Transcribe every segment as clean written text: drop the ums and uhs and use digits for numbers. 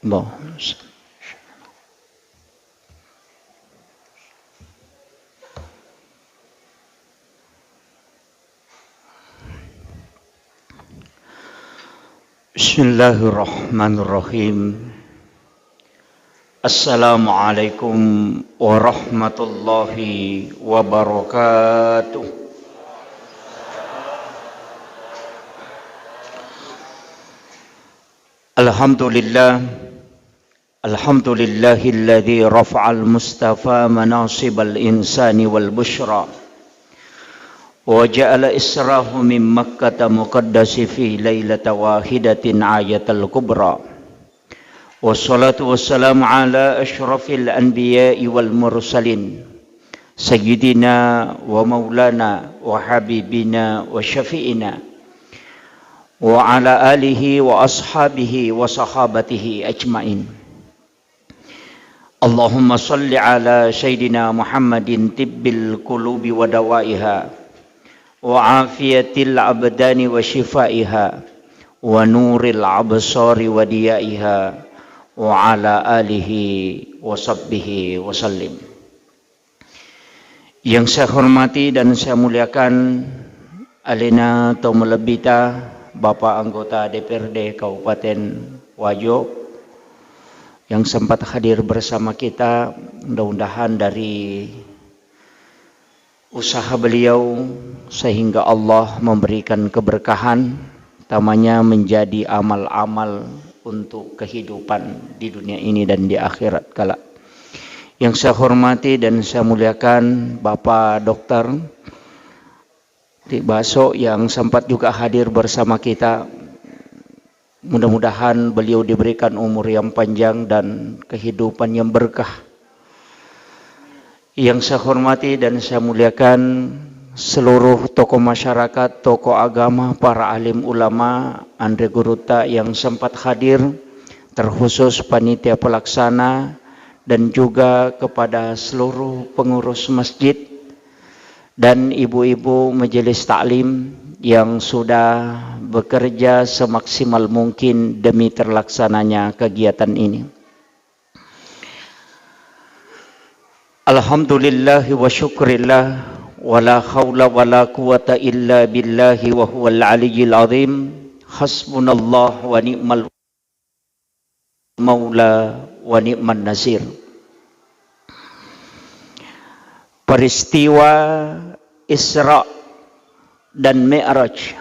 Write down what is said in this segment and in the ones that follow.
Allahumma salli. Bismillahirrahmanirrahim. Assalamualaikum warahmatullahi wabarakatuh. Alhamdulillahilladzi rafa'al mustafa manasibal insani wal bushra wa ja'ala israhu min makkata muqaddasi fi lailata wahidatin ayatal kubra. Wassalatu wassalamu ala ashrafil anbiya'i wal mursalin sayyidina wa maulana wa habibina wa syafi'ina wa ala alihi wa ashabihi wa sahabatihi ajmain. Allahumma salli ala sayyidina Muhammadin tibbil qulubi wa dawaiha wa afiyatil abdani wa shifaiha wa nuril absari wa diyaiha wa ala alihi wa sahbihi wa sallim. Yang saya hormati dan saya muliakan Alina Tomolebita, Bapak anggota DPRD Kabupaten Wajo yang sempat hadir bersama kita. Mudah-mudahan dari usaha beliau sehingga Allah memberikan keberkahan, utamanya menjadi amal-amal untuk kehidupan di dunia ini dan di akhirat kelak. Yang saya hormati dan saya muliakan Bapak Dr. Baso yang sempat juga hadir bersama kita. Mudah-mudahan beliau diberikan umur yang panjang dan kehidupan yang berkah. Yang saya hormati dan saya muliakan seluruh tokoh masyarakat, tokoh agama, para alim ulama, Andre Guruta yang sempat hadir, terkhusus panitia pelaksana dan juga kepada seluruh pengurus masjid dan ibu-ibu majelis taklim yang sudah bekerja semaksimal mungkin demi terlaksananya kegiatan ini. Alhamdulillahi wa syukrillah wa la hawla wa la quwata illa billahi wa huwal aliyyil azim. Hasbunallah wa ni'mal maula wa ni'man nasir. Peristiwa Isra dan Mi'raj,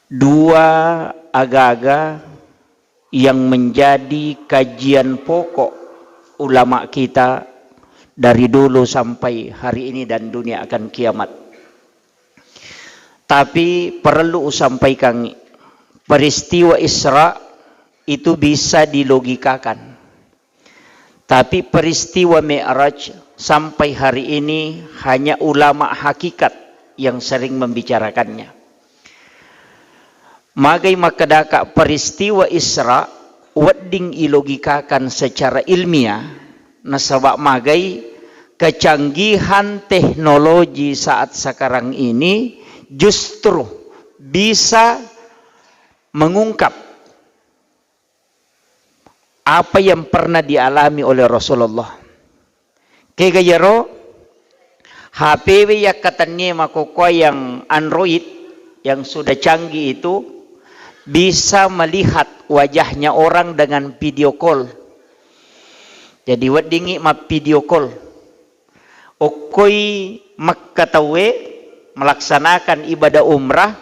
dua aga-aga yang menjadi kajian pokok ulama kita dari dulu sampai hari ini dan dunia akan kiamat. Tapi perlu sampaikan, peristiwa Isra itu bisa dilogikakan. Tapi peristiwa Mi'raj sampai hari ini hanya ulama hakikat yang sering membicarakannya. Magai makadaka peristiwa Isra wedding ilogikakan secara ilmiah. Nasabak magai kecanggihan teknologi saat sekarang ini justru bisa mengungkap apa yang pernah dialami oleh Rasulullah. Kegayaro HP yang katanya makoko yang Android yang sudah canggih itu bisa melihat wajahnya orang dengan video call. Jadi weddingi ma video call. Okoi makkatawe melaksanakan ibadah umrah,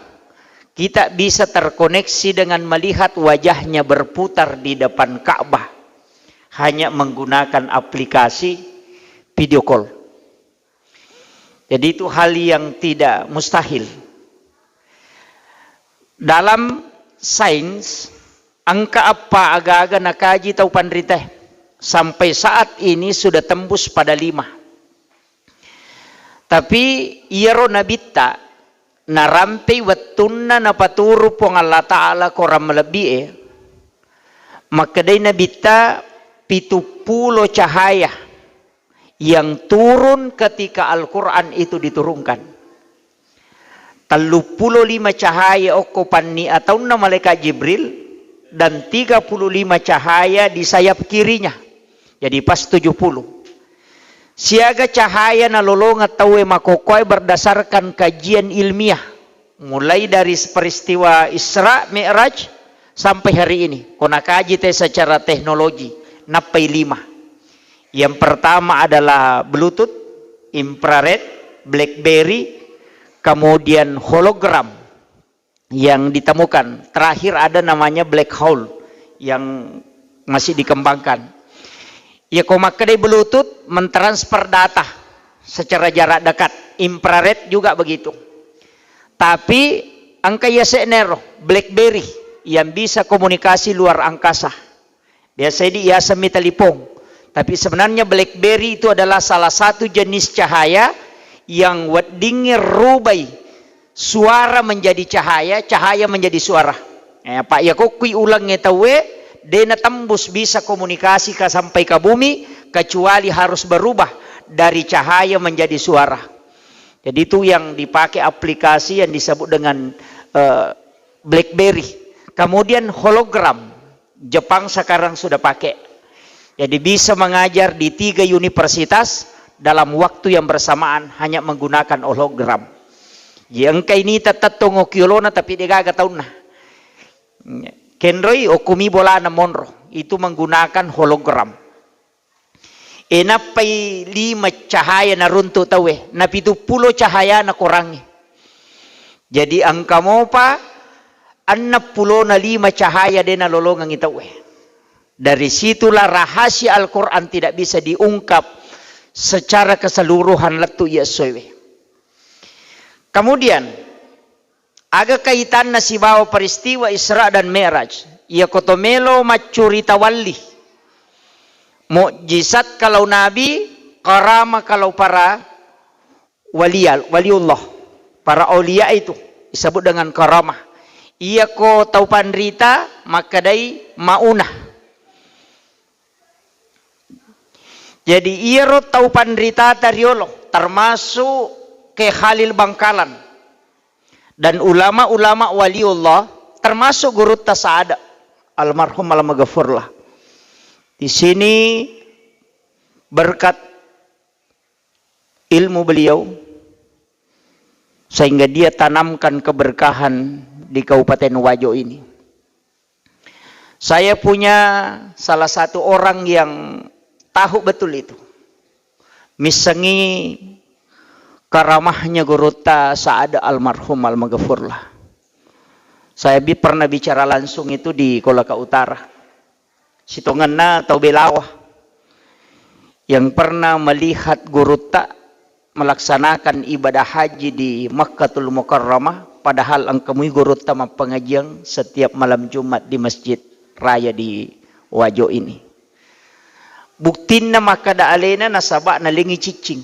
kita bisa terkoneksi dengan melihat wajahnya berputar di depan Ka'bah hanya menggunakan aplikasi video call. Jadi itu hal yang tidak mustahil. Dalam sains, angka apa agak-agak nakaji tahu pandriteh sampai saat ini sudah tembus pada 5. Tapi iero nabita narampe wattunna napaturu pong Allah Ta'ala koram melebihi maka day nabita 70 cahaya yang turun ketika Al-Quran itu diturunkan. 35 cahaya okopan ni atau na malaikat Jibril dan 35 cahaya di sayap kirinya. Jadi pas 70. Siaga cahaya na lolonga tawe makokoy berdasarkan kajian ilmiah. Mulai dari peristiwa Isra Mi'raj sampai hari ini. Kona kaji secara teknologi. Napai 5. Yang pertama adalah Bluetooth, infrared, BlackBerry, kemudian hologram yang ditemukan. Terakhir ada namanya black hole yang masih dikembangkan. Ya komakadai Bluetooth mentransfer data secara jarak dekat. Infrared juga begitu. Tapi angka ya senero BlackBerry yang bisa komunikasi luar angkasa. Biasanya dihiasami telepon. Tapi sebenarnya BlackBerry itu adalah salah satu jenis cahaya yang wadingnya rubai suara menjadi cahaya, cahaya menjadi suara. Pak ya kok kui ulangnya tahu dena tembus bisa komunikasi ke sampai ke bumi kecuali harus berubah dari cahaya menjadi suara. Jadi itu yang dipakai aplikasi yang disebut dengan BlackBerry. Kemudian hologram. Jepang sekarang sudah pakai. Jadi bisa mengajar di 3 universitas dalam waktu yang bersamaan hanya menggunakan hologram. Yang ini tetap tongo kiolona tapi dia gak tahu nah. Kenroi okumi bola na monro itu menggunakan hologram. Enapai 5 cahaya na runtuh tawe, na 70 cahaya na kurangi. Jadi angka mo pa 65 cahaya dena lolongang itawe. Dari situlah rahasia Al-Quran tidak bisa diungkap secara keseluruhan letu ya soewe. Kemudian aga kaitan na si bawa peristiwa Isra dan Mi'raj. Ia kotomelo macuri tawalli. Mukjizat kalau nabi, karama kalau para waliullah. Para aulia itu disebut dengan karamah. Ia ko tau pandrita maka dai maunah. Jadi ia ro tau pandrita tariolo termasuk ke Khalil Bangkalan dan ulama-ulama waliullah termasuk guru Tasada almarhum alamaghfurlah. Di sini berkat ilmu beliau sehingga dia tanamkan keberkahan di Kabupaten Wajo ini. Saya punya salah satu orang yang tahu betul itu. Misangi karamahnya Gurutta Saada almarhum almaghfurlah. Saya pernah bicara langsung itu di Kolaka Utara. Sitonganna atau Belawah. Yang pernah melihat Gurutta melaksanakan ibadah haji di Makkatul Mukarramah, padahal angkamui Gurutta pengajian setiap malam Jumat di Masjid Raya di Wajo ini. Buktinna maka da alena nasabak na lingi cicing.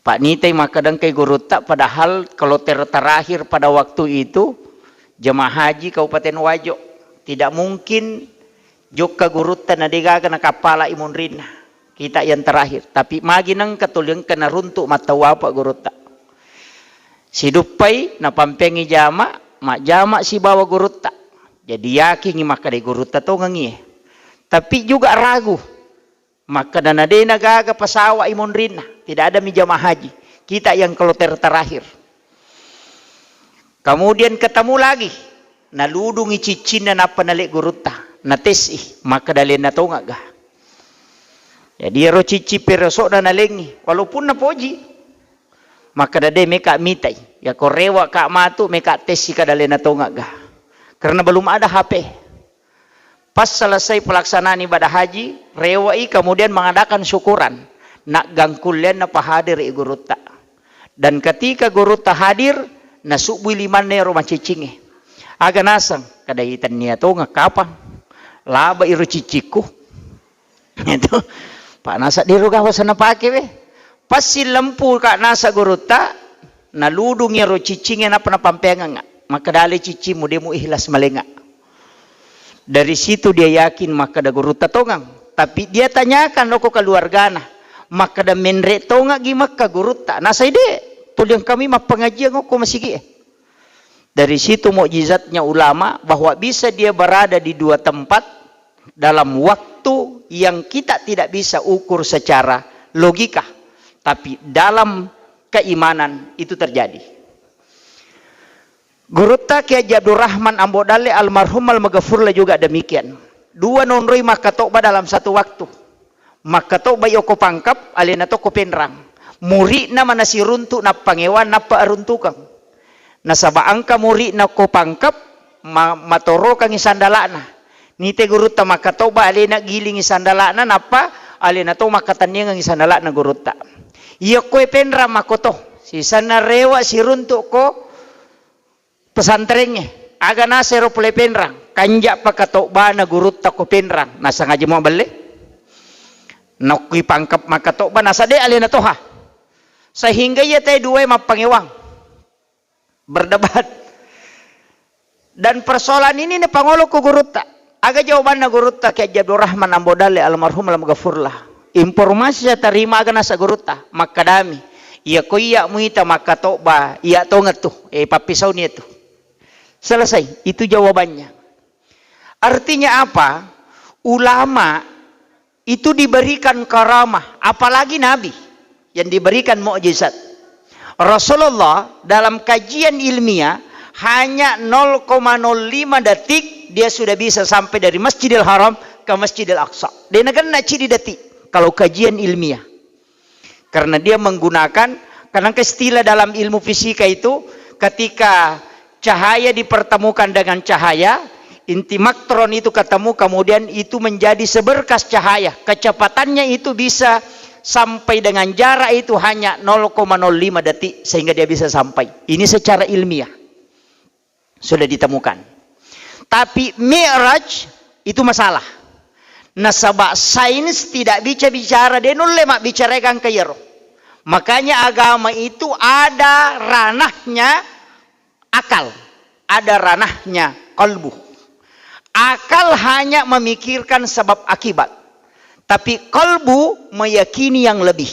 Pak Nitay makadang kay Gurutta, padahal kalau terakhir pada waktu itu jemaah haji Kabupaten Wajo tidak mungkin joka Gurutta na degaga na kapala imun rinna. Kita yang terakhir, tapi maginang katulyang kena runtuk matawa Pak Gurutta. Si Dupai na pampengi jama, mak jama si bawa Gurutta. Jadi yakin maka de Gurutta to ngangi. Tapi juga ragu. Maka dana dena gaga pasawa imun rinna. Tidak ada mijamah haji. Kita yang kalau terakhir. Kemudian ketemu lagi. Naludungi cicin na napanalik Gurutta. Natesi. Maka dalin na to nga ga. Jadi ro cici perosok na nalingi. Walaupun na poji. Maka dade meka mitay. Ya korewa ka matu meka tesi ka dalin na to nga ga. Karena belum ada HP. Pas selesai pelaksanaan ibadah haji, rewai kemudian mengadakan syukuran. Nak gangkulian na pahadir Gurutta. Dan ketika Gurutta hadir, nasubui liman nero macicinge. Aga nasang, kadaitan niya to nga kapang. Laba iru ciciku. Itu, Pak nasa diru gawas na pake be. Pas si lampu ka nasa Gurutta, naludung niya ro cicinge na panapampenga nga. Maka dali cicimu demo ihlas malenga. Dari situ dia yakin maka da Gurutta tongang. Tapi dia tanyakan loko keluargana. Maka da menre tonga gimak ka Gurutta. Nasa ide, tuliang kami mapengajian ko masigi. Dari situ mukjizatnya ulama bahwa bisa dia berada di dua tempat dalam waktu yang kita tidak bisa ukur secara logika, tapi dalam keimanan itu terjadi. Gurutta Kiai Abdul Rahman Ambodale almarhum al-Maghfurlah juga demikian. Dua nonroi maka toba dalam satu waktu. Maka toba yoko pangkap alena toko penrang. Muri na manasi runtuk na pangewan na paaruntukang. Nasaba angka muri na ko pangkap matoro kang isandalana. Nite gurutta maka toba alena giling isandalana napa alena to makatanya ng isandalana gurutta. Iya ko penra makoto. Si sana rewa si runtuk ko pesantrennya. Aga nasero pule penrang. Kanja pakatoba na gurutta ko penrang. Nasa ngaji mo balik. Nakui pangkap makatoba nasa de alena toha. Sehingga ia tayo dua mapangewang. Berdebat. Dan persoalan ini ne pangolo ko gurutta. Aga jawaban na gurutta Kiai Abdul Rahman Ambodale almarhum al-Maghfurlah. Informasi saya terima aga nasa gurutta makadami. Iya ko iya muita makatoba, iya tongat tuh. Papisaw niya tuh. Selesai, itu jawabannya. Artinya apa? Ulama itu diberikan karamah, apalagi nabi yang diberikan mukjizat. Rasulullah dalam kajian ilmiah hanya 0,05 detik dia sudah bisa sampai dari Masjidil Haram ke Masjidil Aqsa. Dia nak ciri detik kalau kajian ilmiah. Karena dia menggunakan, karena istilah dalam ilmu fisika itu ketika cahaya dipertemukan dengan cahaya, inti maktron itu ketemu kemudian itu menjadi seberkas cahaya. Kecepatannya itu bisa sampai dengan jarak itu hanya 0,05 detik sehingga dia bisa sampai. Ini secara ilmiah sudah ditemukan. Tapi Mi'raj itu masalah. Nasabak sains tidak bisa bicara denule mak bicarakan kayero. Makanya agama itu ada ranahnya akal, ada ranahnya qalbu. Akal hanya memikirkan sebab akibat. Tapi kalbu meyakini yang lebih.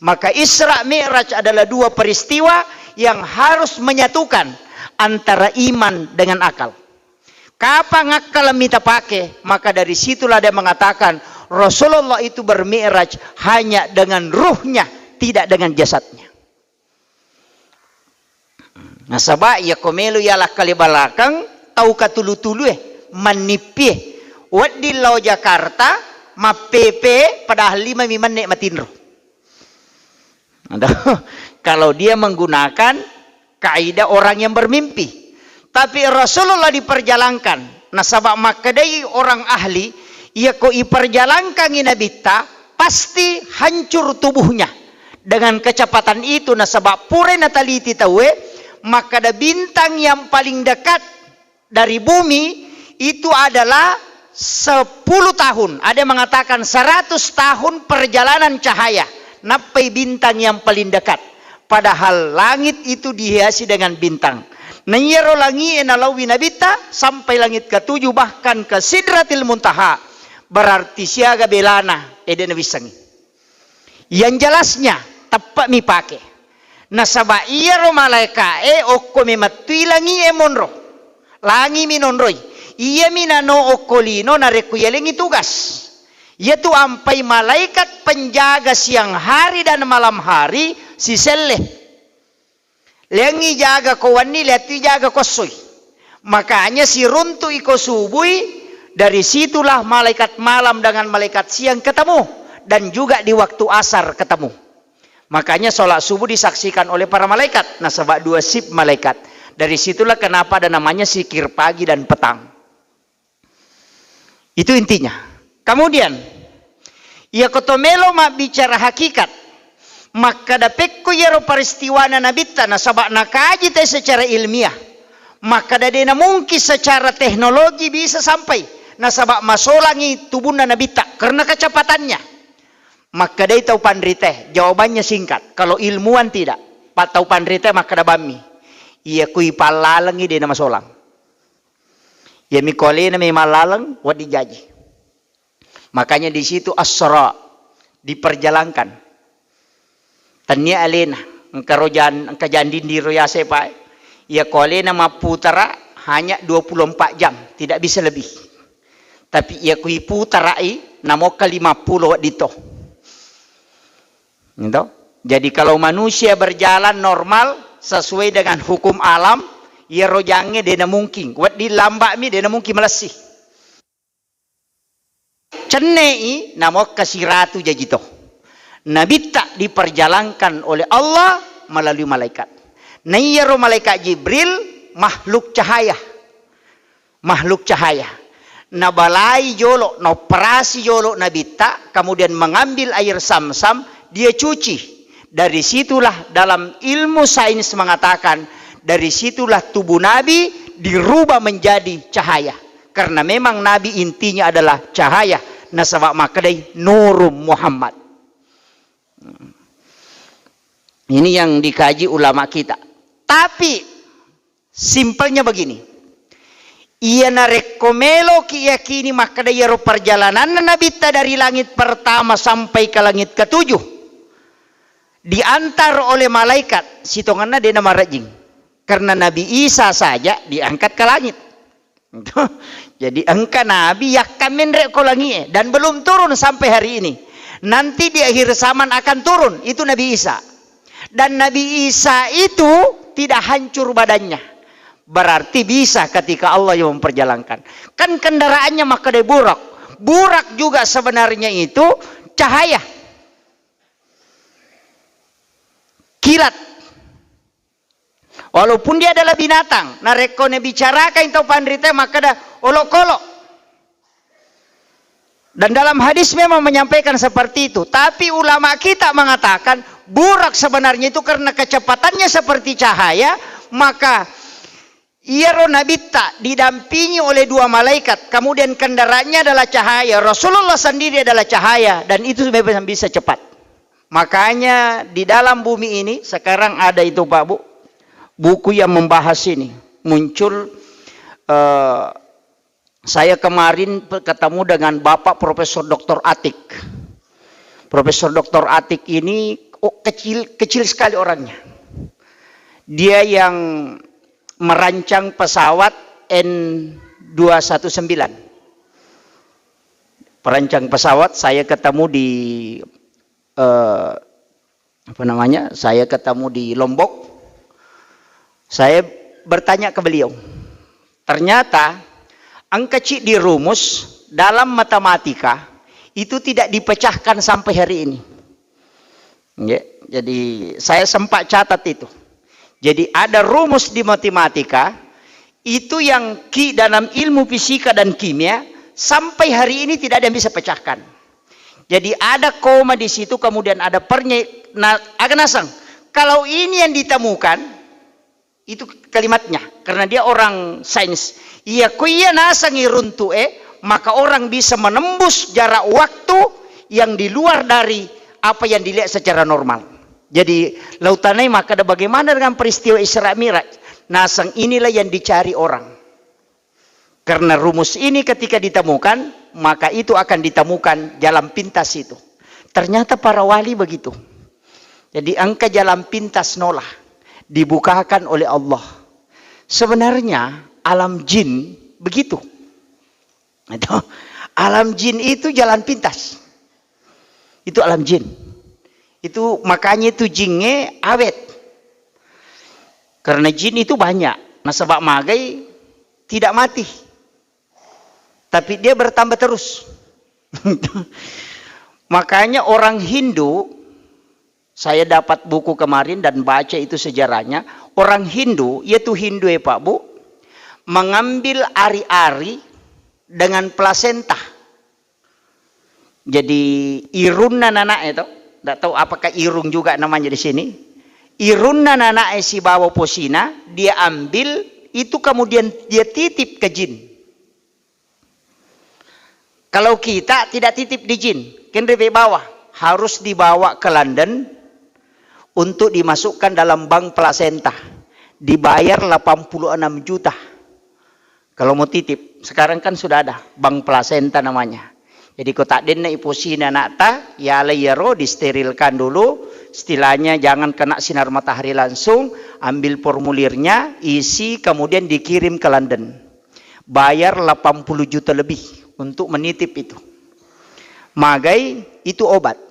Maka Isra Mi'raj adalah dua peristiwa yang harus menyatukan antara iman dengan akal. Kapan akal minta pakai? Maka dari situlah dia mengatakan Rasulullah itu bermi'raj hanya dengan ruhnya, tidak dengan jasadnya. Nasaba ya komelu ya lakali balakang tau katulu-tulu manipih wadi lau Jakarta mapepe padahal 5 menit matinro. Kalau dia menggunakan kaidah orang yang bermimpi. Tapi Rasulullah diperjalankan. Nasabak makadai orang ahli, ia ko iperjalankan inabita pasti hancur tubuhnya. Dengan kecepatan itu nasabak pure nataliti tawe, maka ada bintang yang paling dekat dari bumi itu adalah 10 tahun. Ada yang mengatakan 100 tahun perjalanan cahaya. Napai bintang yang paling dekat. Padahal langit itu dihiasi dengan bintang. Nanyero langi enalawi nabita sampai langit ke-7 bahkan ke Sidratil Muntaha. Berarti siaga belana ede nabisangi. Yang jelasnya tepat mi pake. Nasaba iya ro malaika okko mi matui langi monro. Langi minonroi. Iya minano okolino narekuyelengi tugas. Yaitu ampai malaikat penjaga siang hari dan malam hari si seleh. Lengi jaga kawani leti jaga kosoy. Makanya si runtu iko subui dari situlah malaikat malam dengan malaikat siang ketemu dan juga di waktu asar ketemu. Makanya sholat subuh disaksikan oleh para malaikat. Nah sebab 2 sip malaikat. Dari situlah kenapa ada namanya zikir pagi dan petang. Itu intinya. Kemudian, ia kotomelo mak bicara hakikat. Maka dapekko yero peristiwa na nabita na sabak nakaji teh secara ilmiah. Maka dadena mungkin secara teknologi bisa sampai. Na sabak masolangi tubuh na nabita karena kecepatannya. Maka dia tahu pandrite. Jawabannya singkat. Kalau ilmuwan tidak. Tahu pandrite maka da bami. Ia kui palalangi dia nama solang. Ya mikole na may malalang wadi jaji. Makanya di situ asra diperjalankan. Tanya alena engkarojan engkajandin di royase pa. Ya kole nama putara hanya 24 jam, tidak bisa lebih. Tapi ia kui putarai namo ke 50 dito. Gitu. Jadi kalau manusia berjalan normal sesuai dengan hukum alam, ia rojangnya dena mungkin. Wat di lambak mi dena mungkin melesih. Cenei namo kasiratu jajito. Nabi tak diperjalankan oleh Allah melalui malaikat. Nayyaro malaikat Jibril makhluk cahaya. Makhluk cahaya. Nabalai jolo, operasi jolo Nabi tak, kemudian mengambil air Sam-Sam, dia cuci. Dari situlah dalam ilmu sains mengatakan, dari situlah tubuh Nabi dirubah menjadi cahaya. Karena memang Nabi intinya adalah cahaya. Nasabak makadai Nurum Muhammad. Ini yang dikaji ulama kita. Tapi simpelnya begini. Ia narekomelo kiyakini makadai perjalanan Nabi dari langit pertama sampai ke langit ketujuh. Diantar oleh malaikat. Sitonganna dia nama rajing. Karena Nabi Isa saja diangkat ke langit. Jadi engkau Nabi yakamin rekolangi dan belum turun sampai hari ini. Nanti di akhir zaman akan turun. Itu Nabi Isa. Dan Nabi Isa itu tidak hancur badannya. Berarti bisa ketika Allah yang memperjalankan. Kan kendaraannya maka dia burak. Burak juga sebenarnya itu cahaya. Kilat. Walaupun dia adalah binatang, narekone bicarakan itu pandrite maka dah olok-olok. Dan dalam hadis memang menyampaikan seperti itu. Tapi ulama kita mengatakan burak sebenarnya itu karena kecepatannya seperti cahaya, maka Iyaro Nabi tak didampingi oleh dua malaikat, kemudian kendaraannya adalah cahaya. Rasulullah sendiri adalah cahaya dan itu bisa cepat. Makanya di dalam bumi ini sekarang ada itu Pak Bu, buku yang membahas ini muncul. Saya kemarin ketemu dengan Bapak Profesor Dr. Atik. Profesor Dr. Atik ini kecil sekali orangnya. Dia yang merancang pesawat N219. Perancang pesawat, saya ketemu di saya ketemu di Lombok. Saya bertanya ke beliau. Ternyata angka cik dirumus dalam matematika itu tidak dipecahkan sampai hari ini. Ya, jadi saya sempat catat itu. Jadi ada rumus di matematika itu yang dalam ilmu fisika dan kimia sampai hari ini tidak ada yang bisa pecahkan. Jadi ada koma di situ, kemudian ada pernya. Nah, akan asang. Kalau ini yang ditemukan, itu kalimatnya. Karena dia orang sains. Iya kuya nasangi runtu maka orang bisa menembus jarak waktu yang di luar dari apa yang dilihat secara normal. Jadi lautanai maka ada bagaimana dengan peristiwa Isra Mi'raj. Nasang inilah yang dicari orang. Karena rumus ini ketika ditemukan, maka itu akan ditemukan jalan pintas itu. Ternyata para wali begitu. Jadi angka jalan pintas nolah dibukakan oleh Allah. Sebenarnya alam jin begitu. Alam jin itu jalan pintas. Itu alam jin. Itu makanya itu jinnya awet. Karena jin itu banyak. Nah sebab magai tidak mati. Tapi dia bertambah terus. Makanya orang Hindu, saya dapat buku kemarin dan baca itu sejarahnya. Orang Hindu, yaitu Hindu ya Pak Bu, mengambil ari-ari dengan plasenta. Jadi irunna nana itu, tidak tahu apakah irung juga namanya di sini. Irunna nana si bawa posina, dia ambil itu kemudian dia titip ke jin. Kalau kita tidak titip di jin, kan lebih bawah, harus dibawa ke London untuk dimasukkan dalam bank plasenta. Dibayar 86 juta. Kalau mau titip, sekarang kan sudah ada bank plasenta namanya. Jadi kotak denna iposina nakta, ya layaro disterilkan dulu, istilahnya jangan kena sinar matahari langsung, ambil formulirnya, isi, kemudian dikirim ke London. Bayar 80 juta lebih untuk menitip itu. Magai itu obat.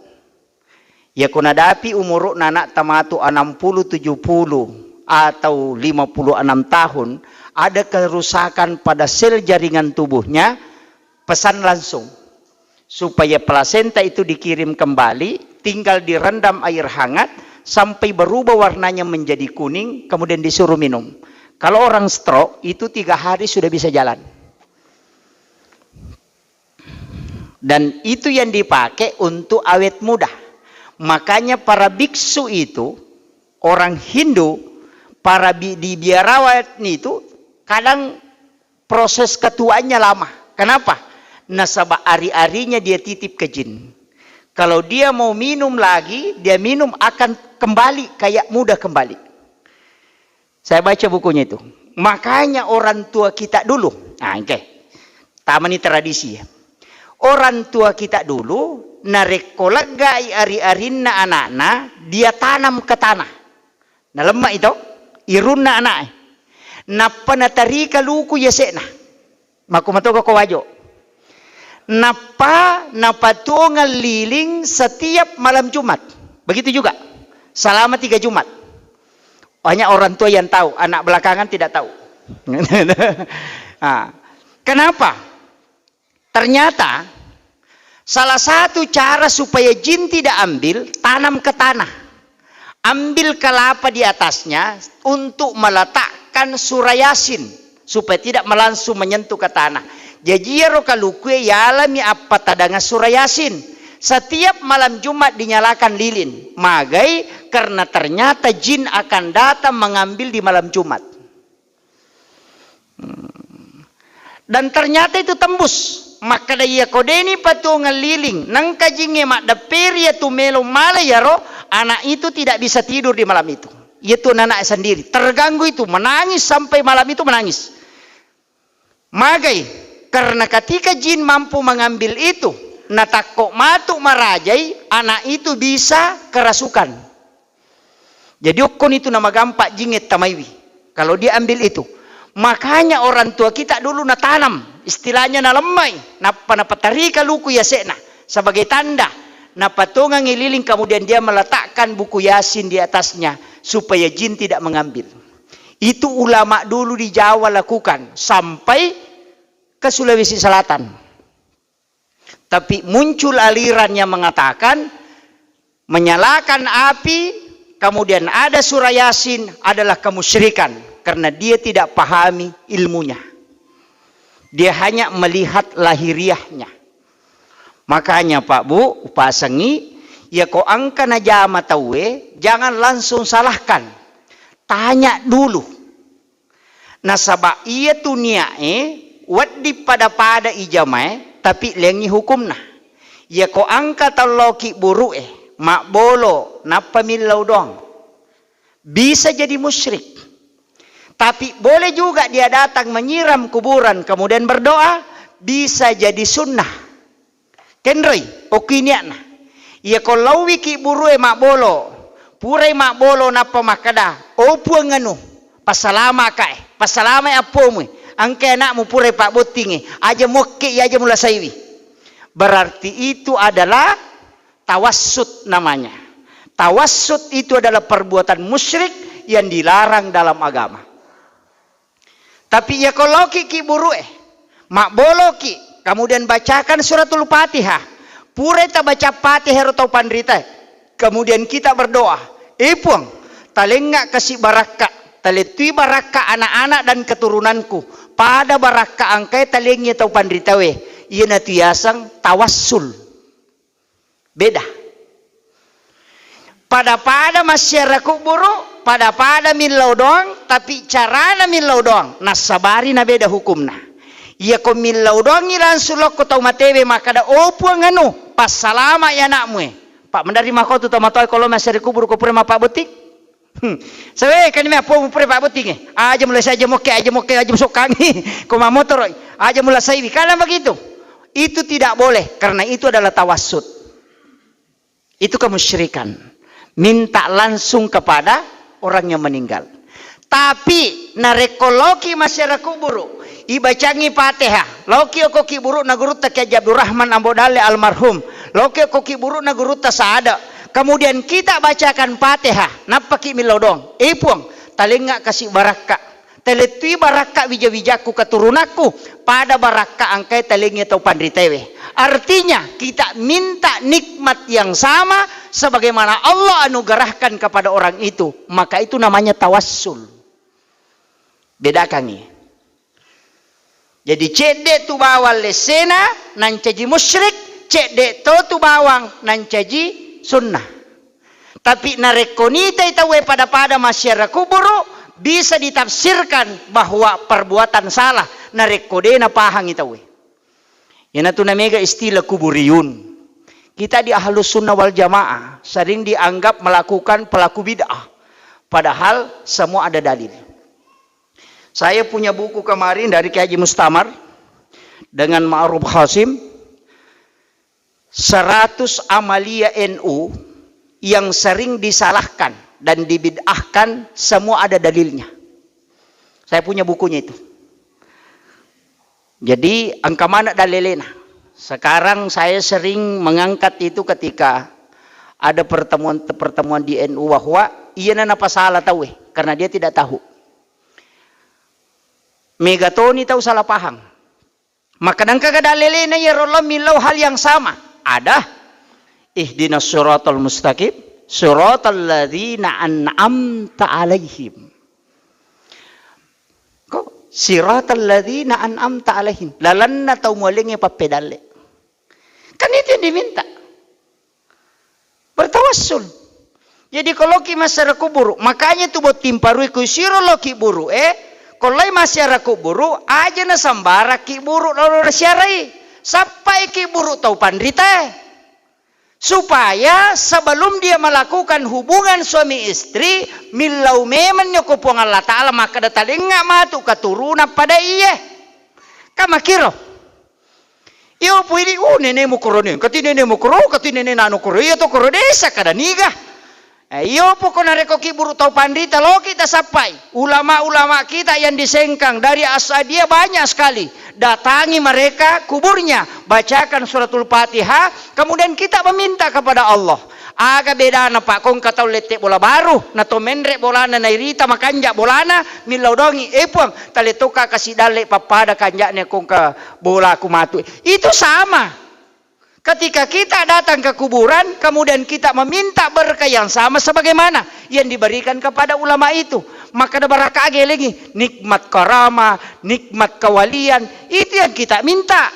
Ya kunadapi umur nanak tamatu 60 70 atau 56 tahun, ada kerusakan pada sel jaringan tubuhnya, pesan langsung supaya plasenta itu dikirim kembali, tinggal direndam air hangat sampai berubah warnanya menjadi kuning, kemudian disuruh minum. Kalau orang stroke itu 3 hari sudah bisa jalan. Dan itu yang dipakai untuk awet muda. Makanya para biksu itu, orang Hindu, para di biarawat itu, kadang proses ketuaannya lama. Kenapa? Nasabah ari-arinya dia titip ke jin. Kalau dia mau minum lagi, dia minum akan kembali, kayak muda kembali. Saya baca bukunya itu. Makanya orang tua kita dulu, taman ini tradisi ya. Orang tua kita dulu, narekolagai ari-arinna anak-anak, dia tanam ke tanah. Nah lemak itu, irunna anak. Napa natarika luku yasena. Makumatoka kawajo. Napa napatungal liling setiap malam Jumat. Begitu juga. Selama 3 Jumat. Hanya orang tua yang tahu, anak belakangan tidak tahu. Nah, kenapa? Ternyata salah satu cara supaya jin tidak ambil, tanam ke tanah. Ambil kelapa di atasnya untuk meletakkan surah Yasin supaya tidak langsung menyentuh ke tanah. Jadi rokalukwe yalami apa tadanga surah Yasin. Setiap malam Jumat dinyalakan lilin. Magai karena ternyata jin akan datang mengambil di malam Jumat. Dan ternyata itu tembus. Maka daya kodeni patungan liling nang kajinge mak daperia tu melo mala yaro, anak itu tidak bisa tidur di malam itu. Itu anak sendiri terganggu, itu menangis sampai malam itu menangis. Magai karena ketika jin mampu mengambil itu, natakok matuk marajai, anak itu bisa kerasukan. Jadi ukun itu nama gampak jinget tamaiwi. Kalau dia ambil itu, makanya orang tua kita dulu natanam. Istilahnya na lemai, napa tarika luku yasena sebagai tanda, napa tonga ngeliling, kemudian dia meletakkan buku Yasin di atasnya supaya jin tidak mengambil. Itu ulama dulu di Jawa lakukan sampai ke Sulawesi Selatan. Tapi muncul aliran yang mengatakan menyalakan api kemudian ada surah Yasin adalah kemusyrikan karena dia tidak pahami ilmunya. Dia hanya melihat lahiriahnya. Makanya Pak Bu, pasangi, ya ko angka na jama tawe, jangan langsung salahkan. Tanya dulu. Nasaba iya tuniae, wadi pada ijamae, tapi lengi hukumna. Ya ko angka taloki buru'e, mak bolo, napa milau dong. Bisa jadi musyrik. Tapi boleh juga dia datang menyiram kuburan kemudian berdoa, bisa jadi sunnah. Kenroi, okiniana. Ya kalau wiki burue mak bolo, pure mak bolo napa makada, opu nganu, pasalama kae, pasalama apomu, angke anakmu pure pak botingi, aja mokke aja mula saiwi. Berarti itu adalah tawassut namanya. Tawassut itu adalah perbuatan musyrik yang dilarang dalam agama. Tapi ya kalau ki buru'e, mak bolo ki, kemudian bacakan suratul Fatihah, pure ta baca Fatihah atau pandrita, kemudian kita berdoa, puang, talengak kasih baraka, taletui baraka anak-anak dan keturunanku, pada baraka angkai talengnya atau pandritawe, iya natu yasang tawassul, beda. Pada masyarakat buruk, pada milau doang, tapi carana milau doang. Nasabari na beda hukumna. Ia ko milau doang ilan sulok ko tau matewe maka da opu nganu pas salama ya nakmu. Pak menerima kau tu tamatoi kalau masyarakat kubur ko pure pak butik. Sawe kan me apo pure pak butik. Aja mulai saja moke aja sokangi. Ko motor aja mulai saiwi. Kalau begitu, itu tidak boleh karena itu adalah tawassut. Itu kemusyrikan. minta langsung kepada orang yang meninggal. Tapi narekoloki masyarakat kuburu ibacangi Fatihah. Loki koki buru naguruta Kiai Abdurrahman Ambodale almarhum. Loki koki buru naguruta Saada. Kemudian kita bacakan Fatihah. Napaki milodong. Ipuang talinga kasih baraka. Teletui baraka wija-wijaku keturunanku pada baraka angkai telingi atau pandritewe. Artinya kita minta nikmat yang sama sebagaimana Allah anugerahkan kepada orang itu. Maka itu namanya tawassul. Bedakan ini. Jadi cede tu bawang lesena nan caji musyrik, cede to tu bawang nan caji sunnah. Tapi narekonita itawe pada masyarakat kuburu bisa ditafsirkan bahwa perbuatan salah. Narekodena pahang itawe. Yang itu namanya istilah kuburiyun. Kita di Ahlus Sunnah wal Jamaah sering dianggap melakukan pelaku bid'ah. Padahal semua ada dalil. Saya punya buku kemarin dari Kiai Haji Mustamar dengan Ma'ruf Hasim 100 amalia NU yang sering disalahkan dan dibid'ahkan, semua ada dalilnya. Saya punya bukunya itu. Jadi angka mana dalilena. Sekarang saya sering mengangkat itu ketika ada pertemuan di NU bahwa iya apa salah tahu karena dia tidak tahu. Megatoni tahu salah paham. Maka dan kagak dalilena ya Allah milau hal yang sama. Ada ihdinas siratal mustaqim siratal ladzina an'amta alaihim. Kok siratal ladzina an'amta alaihim? Lalanna tahu mualinge papedale. Kan itu yang diminta. Bertawassul. Jadi kalau ki masyarakat kuburu, makanya tu buat timparui ku siro lo ki buru kalau masyarakat kuburu aja na sambara ki buru lalu rasyarai. Sampai ki buru tahu pandrita. Supaya sebelum dia melakukan hubungan suami istri, milau memen nyokopong Allah Ta'ala maka datali nggak matu keturunan pada iya. Kama kiro. Iyo puidi nene mo korone, kati nene mo koro, kati nene nano koro, iyo to koro desa kada niga. Iyo po ko nareko kiburu tau pandita lo kita sampai. Ulama-ulama kita yang disengkang dari Asadiyah banyak sekali. Datangi mereka kuburnya, bacakan suratul Fatihah, kemudian kita meminta kepada Allah. Aga beda na pak kong katau letek bola baru, na to menrek bola na nairita makanja bola na milaudongi epuang taletoka kasih dalek papada kanjaknya kong ke bola kumatu. Itu sama. Ketika kita datang ke kuburan, kemudian kita meminta berkah yang sama sebagaimana yang diberikan kepada ulama itu. Maka ada barakah lagi, nikmat karama, nikmat kewalian, itu yang kita minta.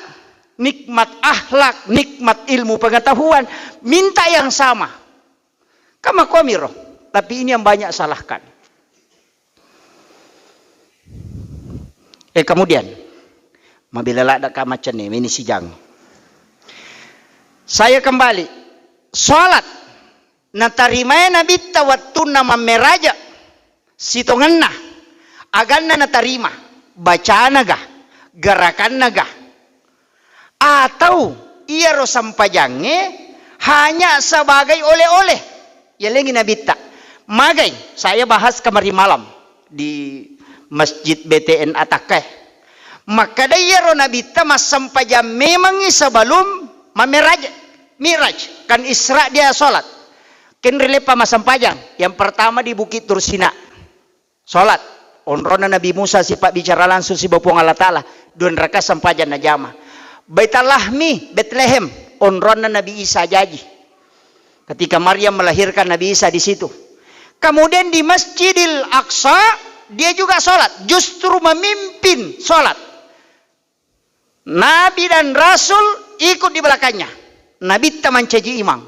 Nikmat akhlak, nikmat ilmu pengetahuan, minta yang sama. Kama komiro, tapi ini yang banyak salahkan. Kemudian, mabila ada kamacan ini si jang. Saya kembali, sholat natarimay nabi tawattuna mameraja sitonganna aganna natarima bacaan naga gerakan naga atau ia rosampajange hanya sebagai oleh-oleh ya lagi nabi tak magai. Saya bahas kemarin malam di Masjid BTN Atakeh, maka dia nabi tak masampajam memang sebelum Miraj kan Isra dia sholat ken relepa masampajang yang pertama di Bukit Tursina sholat onrona Nabi Musa sifat bicara langsung si bopong Allah Ta'ala 2 rakaat sampajan na jama Baitalahmi Bethlehem onrona Nabi Isa jaji ketika Maryam melahirkan Nabi Isa di situ. Kemudian di Masjidil Aqsa dia juga sholat, justru memimpin sholat. Nabi dan Rasul ikut di belakangnya. Nabi tamancaji imam.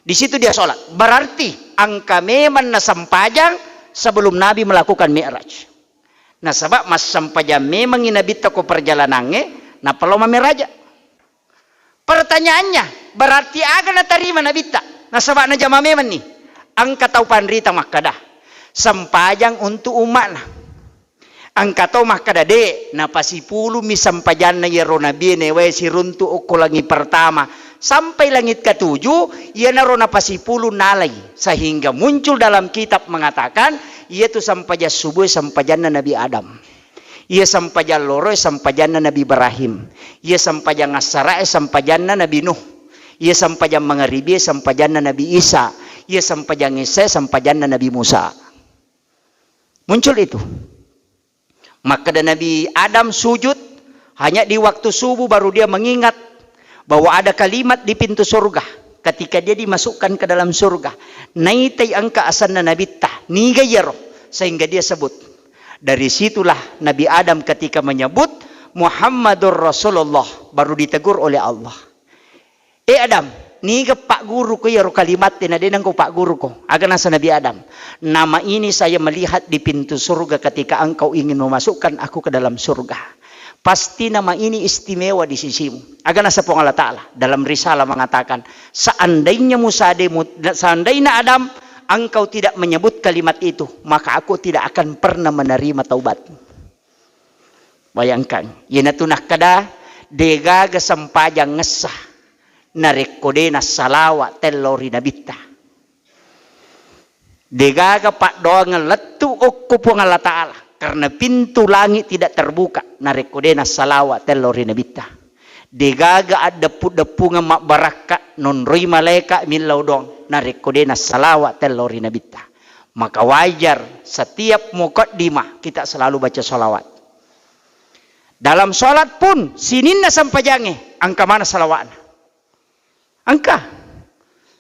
Di situ dia sholat. Berarti angka memang nasampajang sebelum Nabi melakukan Mi'raj. Nah sebab mas sampajang memang Nabi tako perjalanannya, nah perlu mamiraja. Pertanyaannya, berarti aga na tarima Nabi tak. Nah sebab na jama memang nih. Angka tau pandrita makadah. Sampajang untuk umat nah. Angka tau makadade na pasipulu mi sampajan na yero nabi ne we si runtu uko langi pertama sampai langit ketujuh, ia narona pasipulu nalai. Sehingga muncul dalam kitab mengatakan, ia tu sampaja subuh sampajana Nabi Adam. Ia sampaja loro sampajana Nabi Ibrahim. Ia sampaja ngasara sampajana Nabi Nuh. Ia sampaja mangaribi sampajana Nabi Isa. Ia sampaja ngise sampajana Nabi Musa. Muncul itu. Maka Nabi Adam sujud, hanya di waktu subuh baru dia mengingat bahwa ada kalimat di pintu surga ketika dia dimasukkan ke dalam surga. Naitai angka asanna nabittah nigayaro, sehingga dia sebut. Dari situlah Nabi Adam ketika menyebut Muhammadur Rasulullah baru ditegur oleh Allah. Adam, niga pak guru ko yaro kalimat tinadinang ko pak guru ko. Aga nasa Nabi Adam. Nama ini saya melihat di pintu surga ketika engkau ingin memasukkan aku ke dalam surga. Pasti nama ini istimewa di sisimu. Aga nasa po Allah Ta'ala. Dalam risalah mengatakan, seandainya Adam, engkau tidak menyebut kalimat itu, maka aku tidak akan pernah menerima taubat. Bayangkan, yanatunah kada degaga sampajang ngesah narekodena salawa telori nabita. Degaga pak doang letu okupung Allah Ta'ala. Karena pintu langit tidak terbuka, narekodena salawa telori nabita. Degaga ada depunga mak baraka non roi malaika milau dong, narekodena salawa telori nabita. Maka wajar setiap muqaddimah kita selalu baca salawat. Dalam salat pun sininna sampajange, angka mana salawatna? Angka.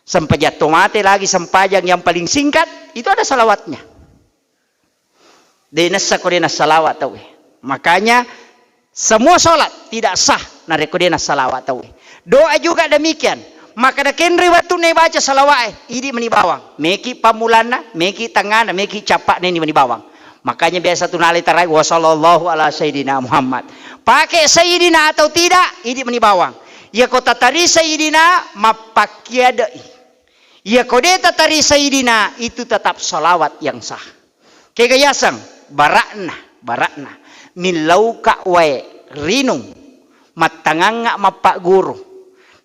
Sampajat tomate lagi sampajang yang paling singkat, itu ada salawatnya. Denasa kodena salawat tahu. Makanya semua salat tidak sah narekodena salawat tahu. Doa juga demikian. Maka da kenri waktu ne baca salawat ini meni bawang. Meki pamulana, meki tangana, meki capak ini meni bawang. Makanya biasa tunali tarai wa sallallahu ala sayyidina Muhammad. Pakai sayyidina atau tidak, ini meni bawang. Ya kota tari sayyidina mapakiadai. Ya kodeta tari sayyidina itu tetap salawat yang sah. Kegayasang barakna milauka wae rinung matanganga mapak guru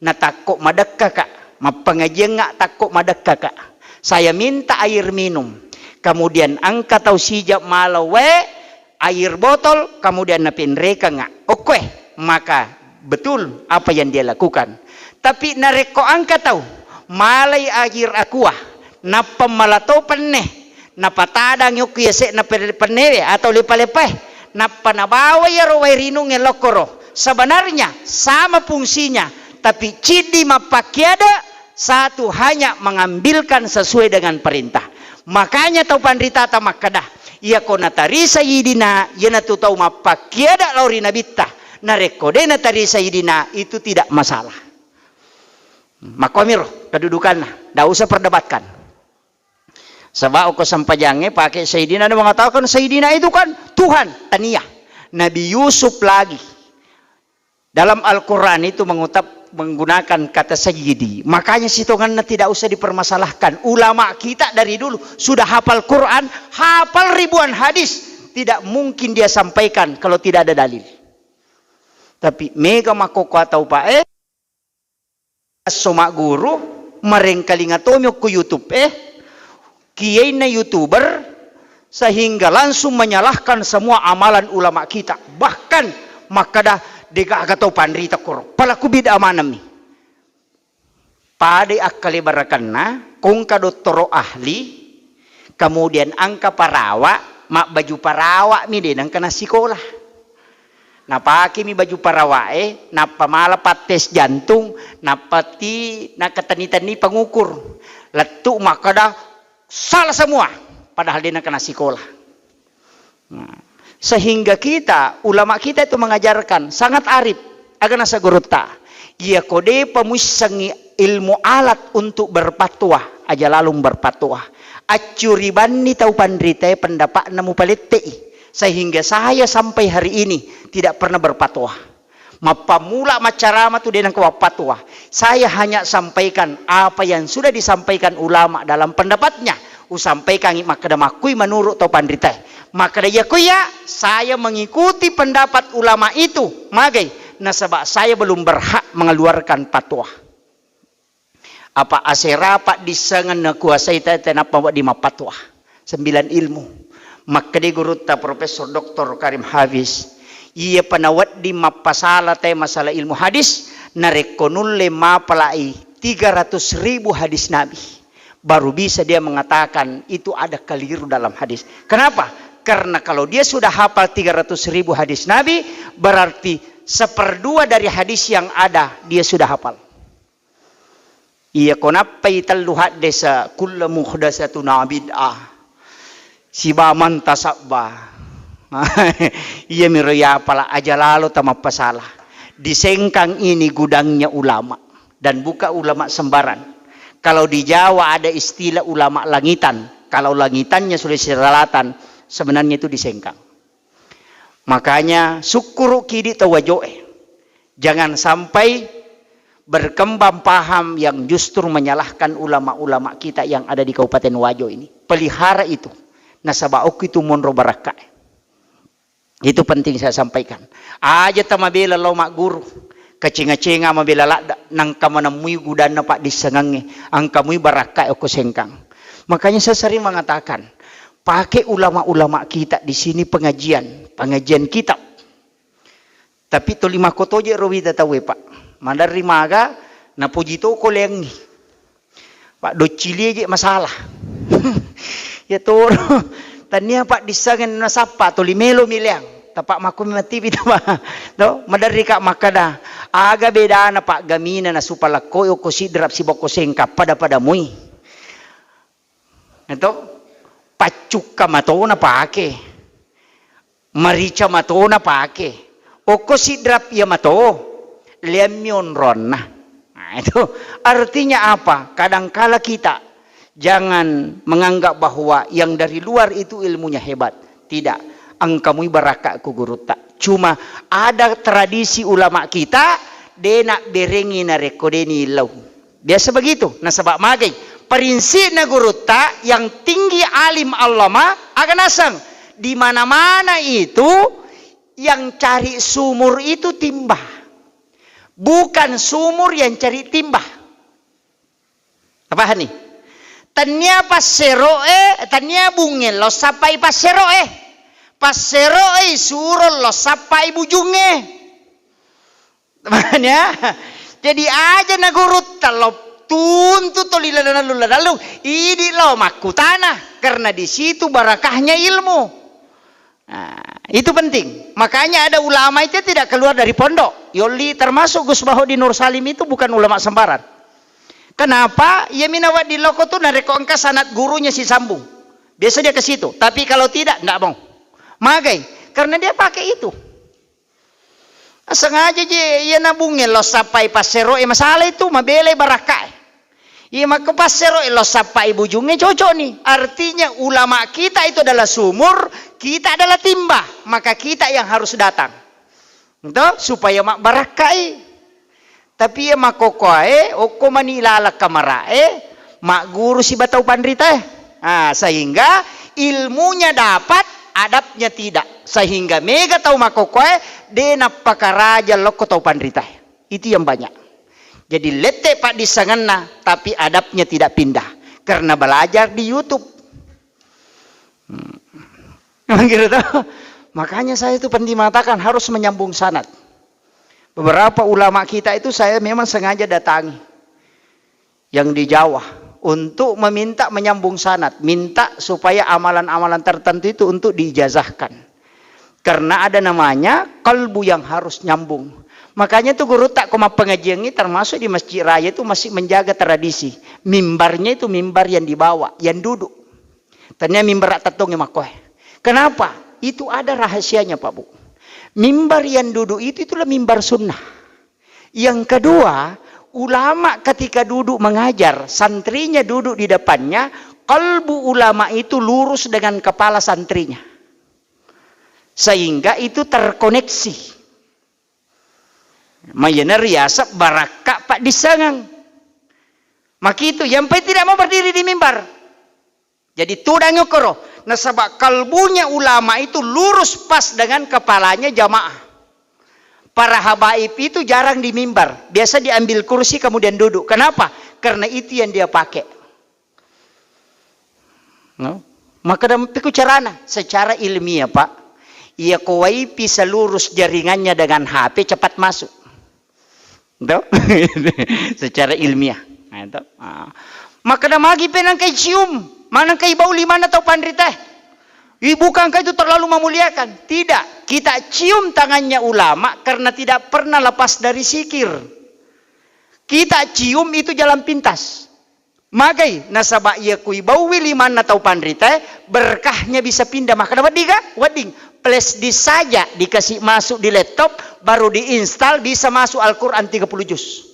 natakok madakaka mapangajenga takok madakaka. Saya minta air minum, kemudian angka tau sijak malau wae air botol, kemudian napinreka nga oke, maka betul apa yang dia lakukan. Tapi nareko angka tahu malay air aqua napa malato peneh napa tadang yung kiyase na penewe atau lepa-lepeh napa nabawa ya rawai rinung yang lokoro. Sebenarnya sama fungsinya, tapi cidi mapakiada satu hanya mengambilkan sesuai dengan perintah. Makanya tau pandrita makadah ia kona tari sayidina ia natu tau mapakiada lauri nabita narekodena tari sayidina itu tidak masalah. Makomiro kedudukannya, tidak usah perdebatkan. Sebab aku sampajangnya pakai Sayyidina dan mengatakan Sayyidina itu kan Tuhan taniyah. Nabi Yusuf lagi dalam Al-Quran itu menggunakan kata Sayyidi. Makanya sitongannya tidak usah dipermasalahkan. Ulama kita dari dulu sudah hafal Quran, hafal ribuan hadis, tidak mungkin dia sampaikan kalau tidak ada dalil. Tapi mega makoko atau pak somak guru merengkalingatomyo ku YouTube kiai na YouTuber sehingga langsung menyalahkan semua amalan ulama kita. Bahkan makadah dega agatau pandrita koro palaku bida amanam ni pade akali barakanna kung kadottoro ahli kemudian angka parawa mak baju parawa mi denang kana sekolah napaki mi baju parawa napa malapat tes jantung napati nakatani-tani pengukur letu makadah salah semua padahal dia kena sekolah. Sehingga kita ulama kita itu mengajarkan sangat arif agana sagurutta ia kode pemusangi ilmu alat untuk berpatwa aja lalu berpatwa acuribani tau pandrita pendapat namu palette sehingga saya sampai hari ini tidak pernah berpatwa. Mapamula macarama tu dengan kewapatwa. Saya hanya sampaikan apa yang sudah disampaikan ulama dalam pendapatnya. Usampaikan makadamakui menurut tau pandrita. Makadaya kuya saya mengikuti pendapat ulama itu. Magai nasabak saya belum berhak mengeluarkan patwa. Apa asera pak disangan na kuasai ta tenapa di mapatwa 9 ilmu. Maka di guru ta Profesor Dr. Karim Hafiz ia panawat di mapasala ta masalah ilmu hadis narekonulle mapalai 300.000 hadis Nabi. Baru bisa dia mengatakan itu ada keliru dalam hadis. Kenapa? Karena kalau dia sudah hafal 300.000 hadis Nabi, berarti 1/2 dari hadis yang ada dia sudah hafal. Iya konapai tallu haddasa kullu muhdatsatun bid'ah. Siba man tasabba. Iya miroya pala aja lalu tamapasalah. Di Sengkang ini gudangnya ulama dan bukan ulama sembaran. Kalau di Jawa ada istilah ulama langitan. Kalau langitannya sudah selatan, sebenarnya itu di Sengkang. Makanya syukuru kidi tawajoe. Jangan sampai berkembang paham yang justru menyalahkan ulama-ulama kita yang ada di Kabupaten Wajo ini. Pelihara itu. Nasabaok itu monro baraka. Itu penting saya sampaikan. Aja tamabela lo mak guru. Kacinga-cinga mabela lada nang kamanamui gudana pak disengangi. Ang kamui baraka oko Sengkang. Makanya saya sering mengatakan, pakai ulama-ulama kita di sini pengajian kitab. Tapi to 5 kotoje rawida tawe pak. Mandari maga na puji to ko lengi. Pak do cili aja masalah. Ya toro. Tania pak disangan na sapa to limelo miliang. Tapak maku mati bita ba. Do mandari ka makada. Aga beda na pak gamina na supalakoy ko sidrap si boko sengka pada mui. Ito pacuka mato na pake. Marica mato na pake. Oko sidrap ya mato. Lemyon ron. Nah, itu artinya apa? Kadangkala kita jangan menganggap bahwa yang dari luar itu ilmunya hebat. Tidak. Angkamui baraka ku guru tak. Cuma ada tradisi ulama kita denak berengi na rekodeni lau. Biasa begitu. Nah sebab magai prinsip na guru tak yang tinggi alim allama akan asang di mana-mana itu yang cari sumur itu timbah. Bukan sumur yang cari timbah. Apa nih? Tanya paseroe, tanya bungel lo sapai paseroe. Paseroe suruh lo sapai bujunge. Temannya. Jadi aja na gurut lo tuntut to lalu ini lo maku tanah karena di situ barakahnya ilmu. Nah, itu penting. Makanya ada ulama itu tidak keluar dari pondok. Yoli termasuk Gus Bahodin Nur Salim itu bukan ulama sembaran. Kenapa? Ya minawat di loko tuh nareko engka sanad gurunya si sambung. Biasa dia ke situ. Tapi kalau tidak enggak mau. Magai karena dia pakai itu. Sengaja je ya nabungin lo sapai pasero masalah itu mabele barakah. Iya maka pasero lo sapai bujungnya cocok nih. Artinya ulama kita itu adalah sumur, kita adalah timbah, maka kita yang harus datang. Entah supaya mak barakai. Tapi ya mak kokoe, oko manilala kamarae, mak guru si batau pandrita. Nah, sehingga ilmunya dapat, adabnya tidak. Sehingga mega tahu mak kokoe, dena pakaraja loko tau pandrita. Itu yang banyak. Jadi lete pak disanganna, tapi adabnya tidak pindah. Karena belajar di YouTube. Gitu. Makanya saya itu penting mengatakan harus menyambung sanad. Beberapa ulama kita itu saya memang sengaja datangi. Yang di Jawa. Untuk meminta menyambung sanad. Minta supaya amalan-amalan tertentu itu untuk diijazahkan. Karena ada namanya kalbu yang harus nyambung. Makanya tuh guru tak koma pengajian ini termasuk di Masjid Raya itu masih menjaga tradisi. Mimbarnya itu mimbar yang dibawa, yang duduk. Tanya mimbar tatong makoh. Kenapa? Itu ada rahasianya Pak Bu. Mimbar yang duduk itu itulah mimbar sunnah. Yang kedua, ulama ketika duduk mengajar, santrinya duduk di depannya, kalbu ulama itu lurus dengan kepala santrinya. Sehingga itu terkoneksi. Mayana riasa baraka pak disangang. Maka itu yang tidak mau berdiri di mimbar. Jadi tudang yukoro. Nasabak kalbunya ulama itu lurus pas dengan kepalanya jamaah. Para habaib itu jarang di mimbar. Biasa diambil kursi kemudian duduk. Kenapa? Karena itu yang dia pakai. No? Maka dalam piku carana secara ilmiah Pak, ia wifi seluruh jaringannya dengan HP cepat masuk. Tuh? Secara ilmiah. Maka dah magi penang kai cium, mana kai bau limana atau pandrita. Bukankah itu terlalu memuliakan? Tidak, kita cium tangannya ulama karena tidak pernah lepas dari zikir. Kita cium itu jalan pintas. Magai nasabah ia kui bau liman atau pandrita, berkahnya bisa pindah. Maka dapat wading flash disk saja dikasih masuk di laptop, baru diinstal bisa masuk Al-Quran 30 juz.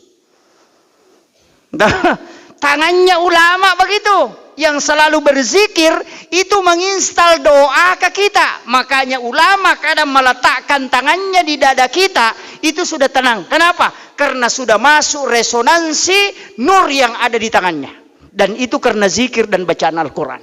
Tangannya ulama begitu, yang selalu berzikir itu menginstal doa ke kita. Makanya ulama kadang meletakkan tangannya di dada kita, itu sudah tenang. Kenapa? Karena sudah masuk resonansi nur yang ada di tangannya. Dan itu karena zikir dan bacaan Al-Quran.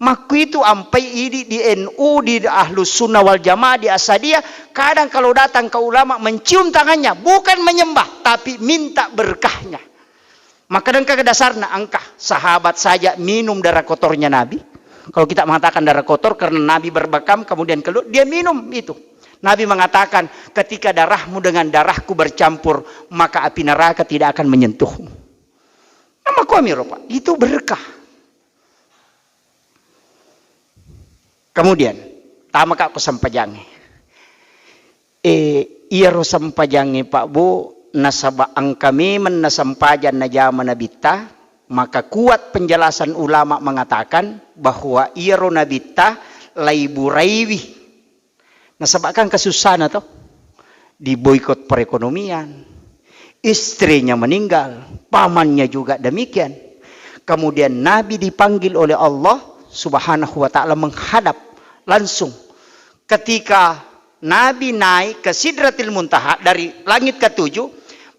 Maka itu ampai ini di NU, di Ahlus Sunnah wal Jamaah, di Asadiyah, kadang kalau datang ke ulama mencium tangannya, bukan menyembah, tapi minta berkahnya. Maka dan ke dasarnya angkah sahabat saja minum darah kotornya Nabi. Kalau kita mengatakan darah kotor karena Nabi berbakam kemudian keluar, dia minum itu. Nabi mengatakan ketika darahmu dengan darahku bercampur, maka api neraka tidak akan menyentuhmu. Nama kami Pak, itu berkah. Kemudian tama kak ko sampajangi. Iya ro sampajangi Pak Bu, nasaba ang kami menasampajan na jaman nabita, maka kuat penjelasan ulama mengatakan bahwa iya ro nabita laiburaiwi. Nasabakan kesusahan atau di boikot perekonomian. Istrinya meninggal, pamannya juga demikian. Kemudian Nabi dipanggil oleh Allah Subhanahu wa ta'ala menghadap langsung. Ketika Nabi naik ke Sidratil Muntaha dari langit ke-7,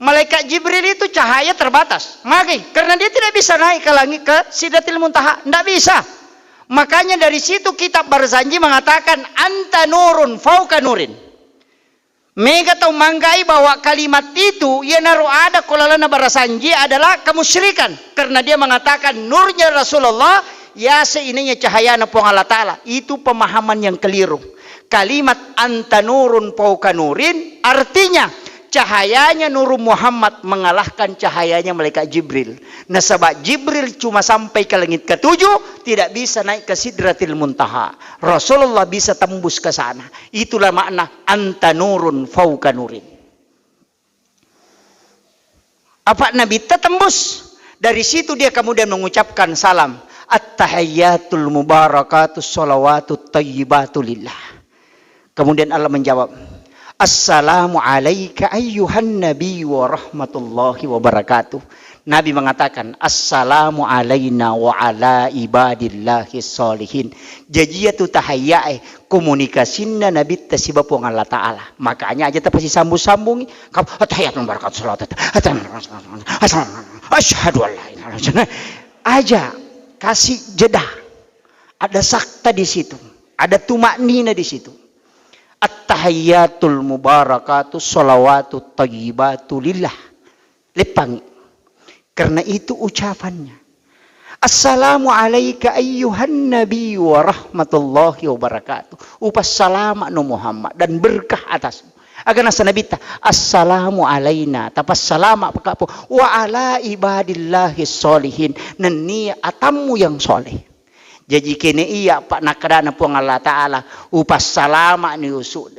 malaikat Jibril itu cahaya terbatas. Maka karena dia tidak bisa naik ke langit ke Sidratil Muntaha, tidak bisa. Makanya dari situ kitab Barzanji mengatakan anta nurun fauka nurin. Mega tahu manggai bahwa kalimat itu ya naruh ada kolalana Barzanji adalah kemusyrikan karena dia mengatakan nurnya Rasulullah ya seininya cahaya napong Allah Ta'ala. Itu pemahaman yang keliru. Kalimat anta nurun fauka nurin artinya cahayanya Nur Muhammad mengalahkan cahayanya malaikat Jibril. Nah sebab Jibril cuma sampai ke langit ke-7, tidak bisa naik ke Sidratil Muntaha. Rasulullah bisa tembus ke sana. Itulah makna anta nurun fauka nurin. Apa Nabi tembus? Dari situ dia kemudian mengucapkan salam. At-tahiyyatul mubarakatus salawatut tayyibatu lillah. Kemudian Allah menjawab, Assalamu alaika ayyuhan nabi wa rahmatullahi wa barakatuh. Nabi mengatakan Assalamu alaina wa ala ibadillahi salihin. Jajiyatu tahayya'e komunikasinna nabi tasibapung Allah Ta'ala. Makanya aja pasti sambung-sambungi. Tahiyatun barakatuh salawat. Asyhadu an la ilaha illallah. Aja kasih jeda. Ada sakta di situ. Ada tumaknina di situ. At-tahiyyatul mubarakatus salawatut tayyibatu lillah. Lepangi. Karena itu ucapannya. Assalamu alaika ayyuhan nabi wa rahmatullahi wa barakatuh. Upas salama nu Muhammad dan berkah atasmu. Agar nasa nabita assalamu alaina tapas salama pakapo wa ala ibadillahi sholihin nanni atamu yang soleh. Jadi kini iya pak nakadana po Allah Ta'ala upas salama ni usu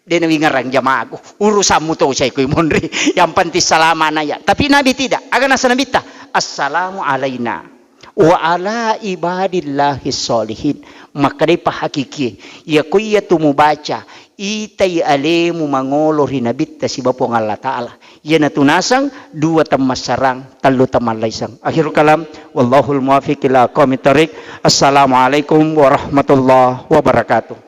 dia nabi ngarang jamaah urusanmu to saya kuy monri yang penting salama na ya. Tapi Nabi tidak. Agar nasa nabita assalamu alaina wa ala ibadillahi sholihin. Maka dia pahakiki ya kuy ya tumubaca itay alemu mangolor hinabit si bapong Allah Ta'ala. Yan na tunasang dua tamasarang talo tamalaysang. Akhirul kalam wallahul muwafiq ila aqwamit thariq. Assalamualaikum warahmatullahi wabarakatuh.